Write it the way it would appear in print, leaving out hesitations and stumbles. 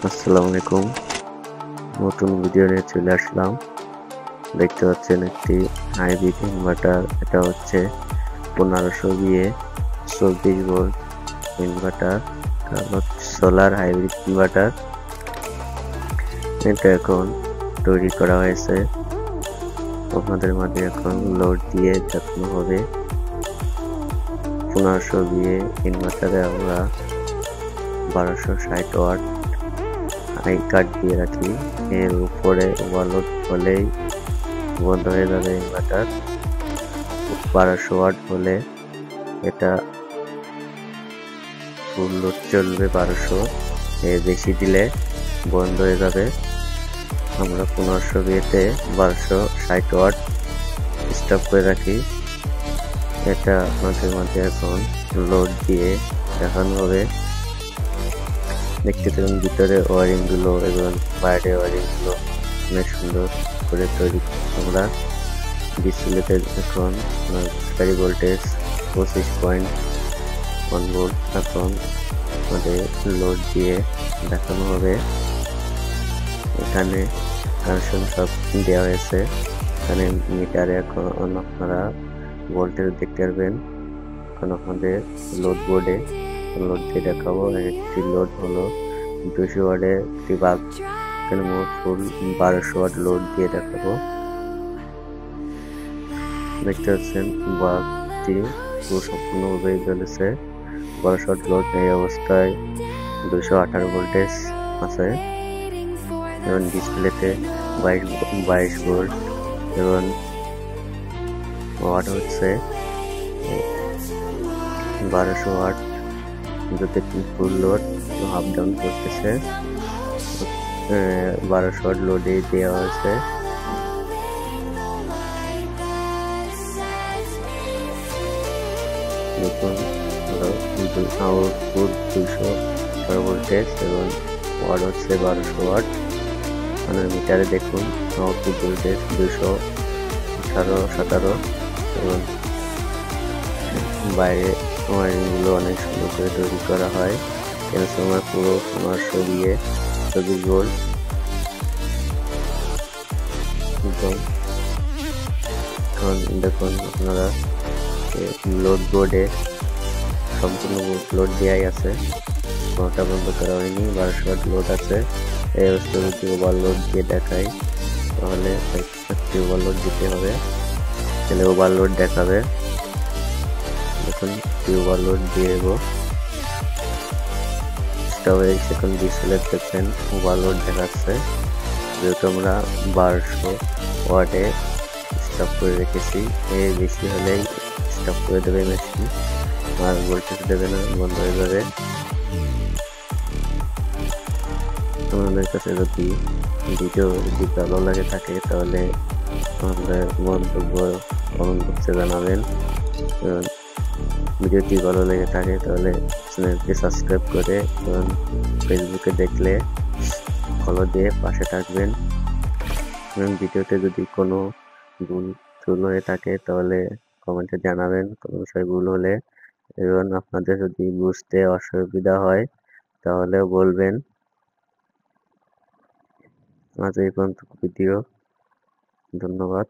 আসসালামু আলাইকুম। নতুন ভিডিও নিয়ে চলে আসলাম। দেখতে পাচ্ছেন একটি হাইব্রিড ইনভার্টার। এটা হচ্ছে 1500 দিয়ে 24 ভোল্ট ইনভার্টার। কারণ সোলার হাইব্রিড ইনভার্টার। এটা এখন তৈরি করা হয়েছে। আপনাদের মাঝে এখন লোড দিয়ে দেখানো হবে। 1500 দিয়ে ইনভার্টারে আমরা 1260 ওয়াট হাই কাট দিয়ে রাখি। এর উপরে ওভারলোড হলেই বন্ধ হয়ে যাবে ইনভার্টার। 1200 ওয়াট হলে এটা ফুল লোড চলবে। 1200 এর বেশি দিলে বন্ধ হয়ে যাবে। আমরা 1500 বিয়েতে 1260 ওয়াট স্টপ করে রাখি। এটা আপনাদের মধ্যে এখন লোড দিয়ে দেখানো হবে। দেখতে থাকুন ভিতরে ওয়ারিং গুলো এবং বাইরে ওয়ারিং গুলো অনেক সুন্দর করে তৈরি আমরা ডিসপ্লেতে এখন ব্যাটারি ভোল্টেজ 25.1 ভোল্ট এখন আমাদের লোড দিয়ে দেখানো হবে। এখানে কানেকশন সব দেওয়া হয়েছে। এখানে মিটারে এখন আপনারা ভোল্টেজ দেখতে পারবেন। এখন আপনাদের লোড বোর্ডে লোড দিয়ে দেখাবো। একটি লোড হলো 200 ওয়াটের একটি বাল্ব। এখানে মোট ফুল 1200 ওয়াট লোড দিয়ে দেখাবো। দেখতে পাচ্ছেন বাল্বটি পুরো সম্পূর্ণভাবে জ্বলেছে। 1200 ওয়াট লোড এই অবস্থায় 218 ভোল্টেজ আছে এবং ডিসপ্লেতে 22 ভোল্ট এবং ওয়াট হচ্ছে 1200 ওয়াট। যদি ফুল লোড হাফ ডাউন করতেছে 1200 ওয়াট লোডে দেওয়া হয়েছে। দেখুন আউটপুট 218 ভোল্টেজ এবং ওয়াট হচ্ছে 1200 ওয়াট। মানে মিটারে দেখুন আউটপুট ভোল্টেজ 218-17 এবং বাইরে ওয়ারিংগুলো অনেক সুন্দর করে তৈরি করা হয়। ট্রান্সফরমার পুরো 1500 দিয়ে 24 ভোল্ট। এখন দেখুন আপনারা লোড বোর্ডে সম্পূর্ণ লোড দেওয়াই আছে, কোনোটা বন্ধ করা হয়নি। 1200 ওয়াট লোড আছে। এই অবস্থায় যদি ওভারলোড দিয়ে দেখাই তাহলে একটি ওভারলোড দিতে হবে, তাহলে ওভারলোড দেখাবে। দেখুন একটি ওভারলোড দিয়ে দেবো। এখন ডিসপ্লে দেখছেন ওভারলোড দেখাচ্ছে। যেহেতু আমরা 1200 ওয়াটে স্টপ করে রেখেছি, এর বেশি হলেই স্টপ করে দেবে মেশিন, আর ভোল্টেজ দেবে না, বন্ধ হয়ে যাবে। আমাদের কাছে যদি ভিডিও যদি ভালো লাগে থাকে তাহলে আমাদের মন্তব্য কমেন্ট বক্সে জানাবেন। এবং ভিডিওটি ভালো লেগে থাকে তাহলে চ্যানেলটি সাবস্ক্রাইব করে এবং ফেসবুকে দেখলে ফলো দিয়ে পাশে থাকবেন। এবং ভিডিওতে যদি কোনো ভুল হয়ে থাকে তাহলে কমেন্টে জানাবেন কোনো বিষয় ভুল হলে। এবং আপনাদের যদি বুঝতে অসুবিধা হয় তাহলেও বলবেন। আজ এই পর্যন্ত ভিডিও। ধন্যবাদ।